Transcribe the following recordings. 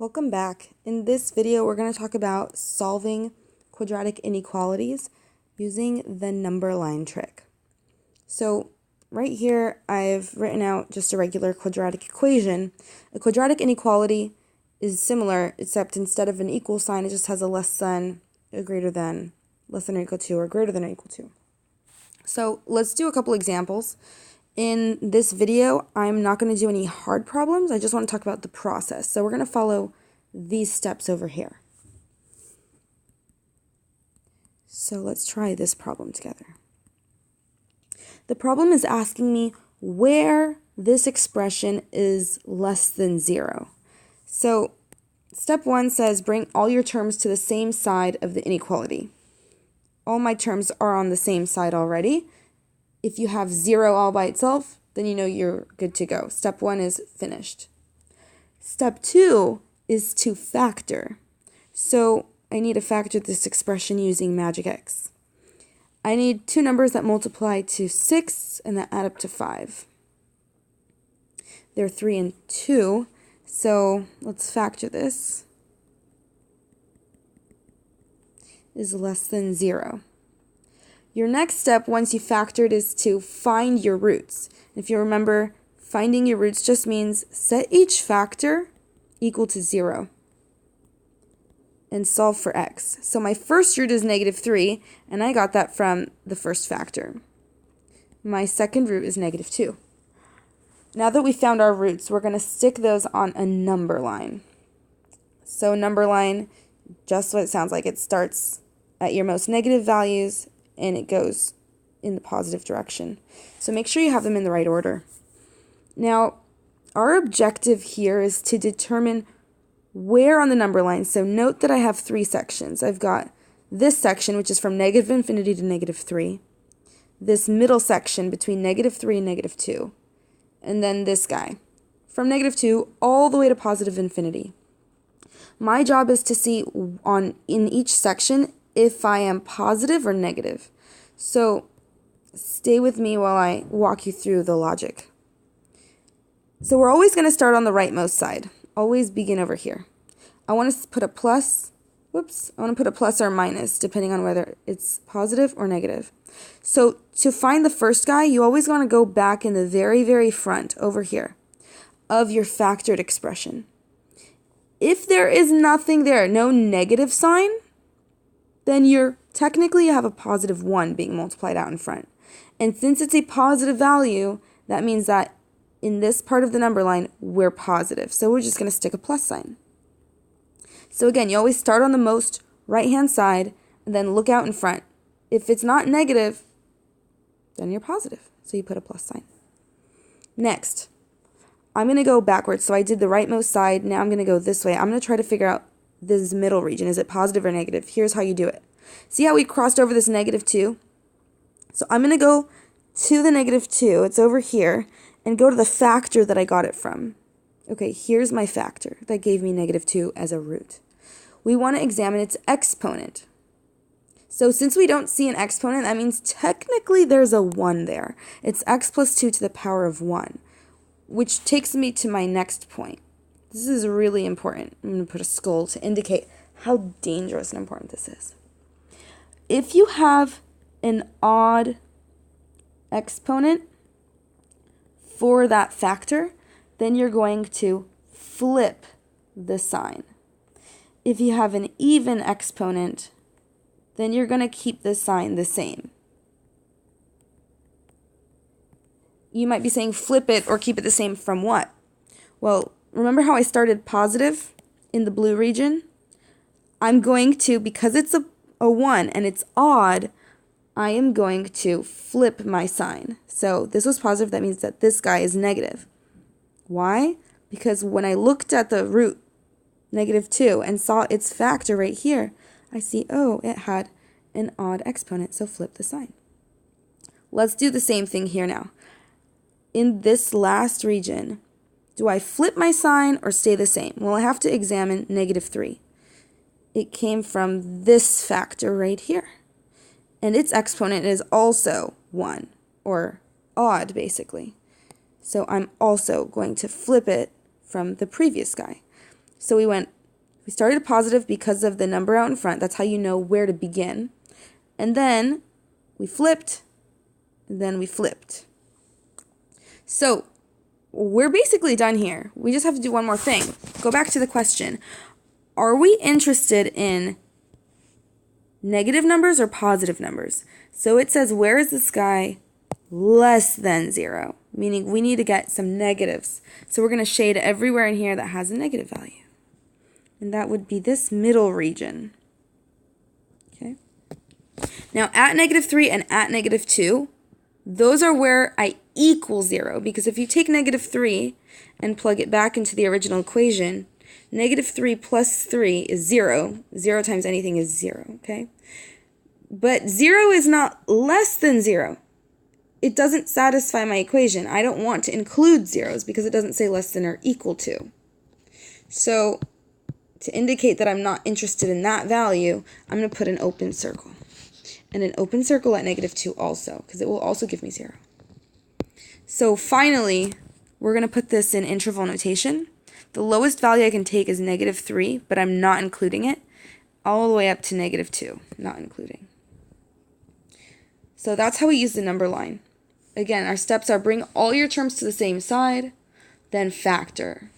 Welcome back. In this video, we're going to talk about solving quadratic inequalities using the number line trick. So right here, I've written out just a regular quadratic equation. A quadratic inequality is similar, except instead of an equal sign, it just has a less than, a greater than, less than or equal to, or greater than or equal to. So let's do a couple examples. In this video, I'm not going to do any hard problems. I just want to talk about the process. So we're going to follow these steps over here. So let's try this problem together. The problem is asking me where this expression is less than 0. So step 1 says bring all your terms to the same side of the inequality. All my terms are on the same side already. If you have 0 all by itself, then you know you're good to go. Step 1 is finished. Step 2 is to factor. So I need to factor this expression using magic X. I need two numbers that multiply to 6 and that add up to 5. They're 3 and 2, so let's factor this. Is less than 0. Your next step, once you factored, is to find your roots. If you remember, finding your roots just means set each factor equal to 0 and solve for x. So my first root is -3, and I got that from the first factor. My second root is -2. Now that we found our roots, we're going to stick those on a number line. So number line, just what it sounds like, it starts at your most negative values and it goes in the positive direction. So make sure you have them in the right order. Now, our objective here is to determine where on the number line. So note that I have 3 sections. I've got this section, which is from -infinity to -3. This middle section between -3 and -2. And then this guy, from -2 all the way to positive infinity. My job is to see in each section if I am positive or negative. So stay with me while I walk you through the logic. So we're always going to start on the rightmost side. Always begin over here. I want to put a plus, I want to put a plus or a minus depending on whether it's positive or negative. So to find the first guy, you always want to go back in the very, very front over here of your factored expression. If there is nothing there, no negative sign, then you have a positive 1 being multiplied out in front. And since it's a positive value, that means that in this part of the number line, we're positive. So we're just going to stick a plus sign. So again, you always start on the most right-hand side and then look out in front. If it's not negative, then you're positive. So you put a plus sign. Next, I'm going to go backwards. So I did the rightmost side. Now I'm going to go this way. I'm going to try to figure out this middle region. Is it positive or negative? Here's how you do it. See how we crossed over this -2? So I'm going to go to the -2. It's over here. And go to the factor that I got it from. Okay, here's my factor that gave me -2 as a root. We want to examine its exponent. So since we don't see an exponent, that means technically there's a 1 there. It's x plus 2 to the power of 1, which takes me to my next point. This is really important. I'm going to put a skull to indicate how dangerous and important this is. If you have an odd exponent for that factor, then you're going to flip the sign. If you have an even exponent, then you're going to keep the sign the same. You might be saying flip it or keep it the same from what? Well, remember how I started positive in the blue region? I'm going to, because it's a 1 and it's odd, I am going to flip my sign. So this was positive, that means that this guy is negative. Why? Because when I looked at the root, -2, and saw its factor right here, I see, oh, it had an odd exponent, so flip the sign. Let's do the same thing here now. In this last region, do I flip my sign or stay the same? Well, I have to examine -3. It came from this factor right here. And its exponent is also 1, or odd, basically. So I'm also going to flip it from the previous guy. So we started positive because of the number out in front. That's how you know where to begin. And then we flipped, and then we flipped. So we're basically done here. We just have to do one more thing. Go back to the question. Are we interested in negative numbers or positive numbers? So it says, where is the sky less than 0? Meaning we need to get some negatives. So we're going to shade everywhere in here that has a negative value. And that would be this middle region. Okay. Now at -3 and at -2, those are where I equal 0. Because if you take -3 and plug it back into the original equation, -3 plus 3 is 0. 0 times anything is 0, okay? But 0 is not less than 0. It doesn't satisfy my equation. I don't want to include zeros because it doesn't say less than or equal to. So to indicate that I'm not interested in that value, I'm going to put an open circle. And an open circle at -2 also, because it will also give me 0. So finally, we're going to put this in interval notation. The lowest value I can take is -3, but I'm not including it, all the way up to -2, not including. So that's how we use the number line. Again, our steps are bring all your terms to the same side, then factor.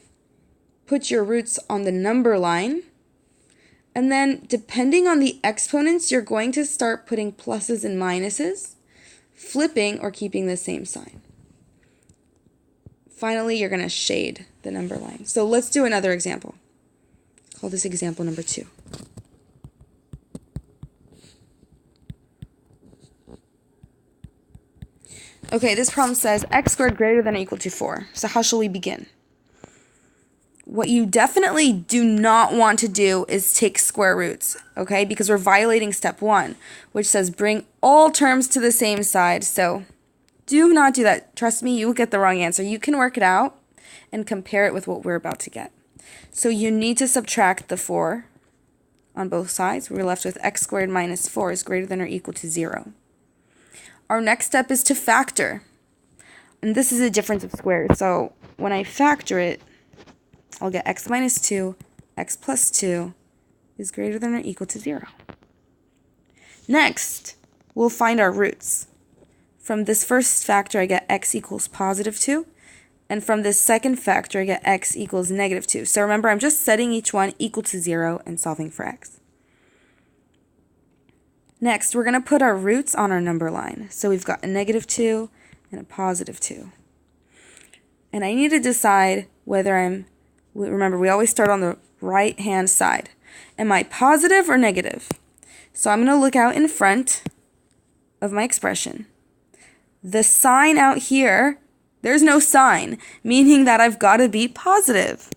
Put your roots on the number line, and then depending on the exponents, you're going to start putting pluses and minuses, flipping or keeping the same sign. Finally, you're going to shade the number line. So let's do another example. Call this example number 2. Okay, this problem says x squared greater than or equal to 4. So how shall we begin? What you definitely do not want to do is take square roots, okay? Because we're violating step 1, which says bring all terms to the same side. So do not do that. Trust me, you will get the wrong answer. You can work it out and compare it with what we're about to get. So you need to subtract the 4 on both sides. We're left with x squared minus 4 is greater than or equal to 0. Our next step is to factor. And this is a difference of squares. So when I factor it, I'll get x minus 2, x plus 2 is greater than or equal to 0. Next, we'll find our roots. From this first factor, I get x equals positive 2. And from this second factor, I get x equals negative 2. So remember, I'm just setting each one equal to 0 and solving for x. Next, we're going to put our roots on our number line. So we've got a negative 2 and a positive 2. And I need to decide whether remember, we always start on the right-hand side. Am I positive or negative? So I'm going to look out in front of my expression. The sign out here, there's no sign, meaning that I've got to be positive.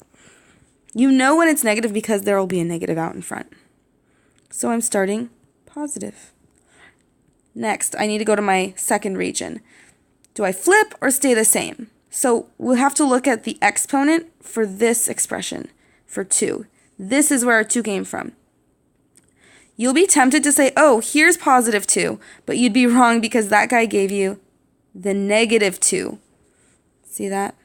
You know when it's negative because there will be a negative out in front. So I'm starting positive. Next, I need to go to my second region. Do I flip or stay the same? So we'll have to look at the exponent for this expression, for 2. This is where our 2 came from. You'll be tempted to say, oh, here's positive 2, but you'd be wrong because that guy gave you the negative 2. See that?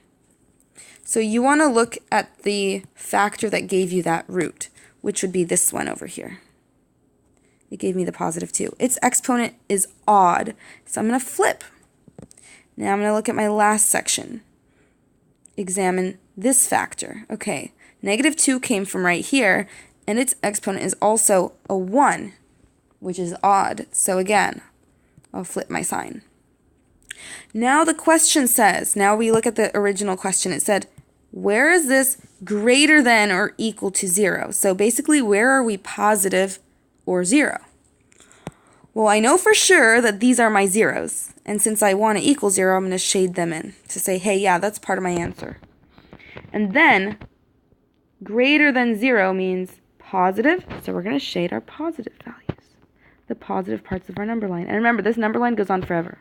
So you want to look at the factor that gave you that root, which would be this one over here. It gave me the positive 2. Its exponent is odd, so I'm going to flip. Now I'm going to look at my last section. Examine this factor. Okay, negative 2 came from right here, and its exponent is also a 1, which is odd. So again, I'll flip my sign. Now the question says, now we look at the original question. It said, where is this greater than or equal to 0? So basically, where are we positive or 0? Well, I know for sure that these are my zeros. And since I want to equal 0, I'm going to shade them in to say, hey, yeah, that's part of my answer. And then greater than 0 means positive. So we're going to shade our positive values, the positive parts of our number line. And remember, this number line goes on forever.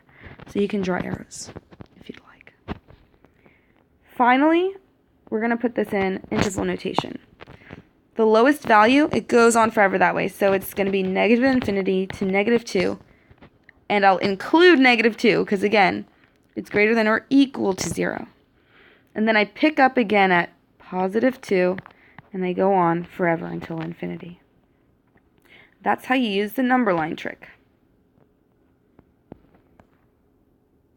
So you can draw arrows if you'd like. Finally, we're going to put this in interval notation. The lowest value, it goes on forever that way. So it's going to be negative infinity to negative 2. And I'll include negative 2 because, again, it's greater than or equal to 0. And then I pick up again at positive 2 and they go on forever until infinity. That's how you use the number line trick.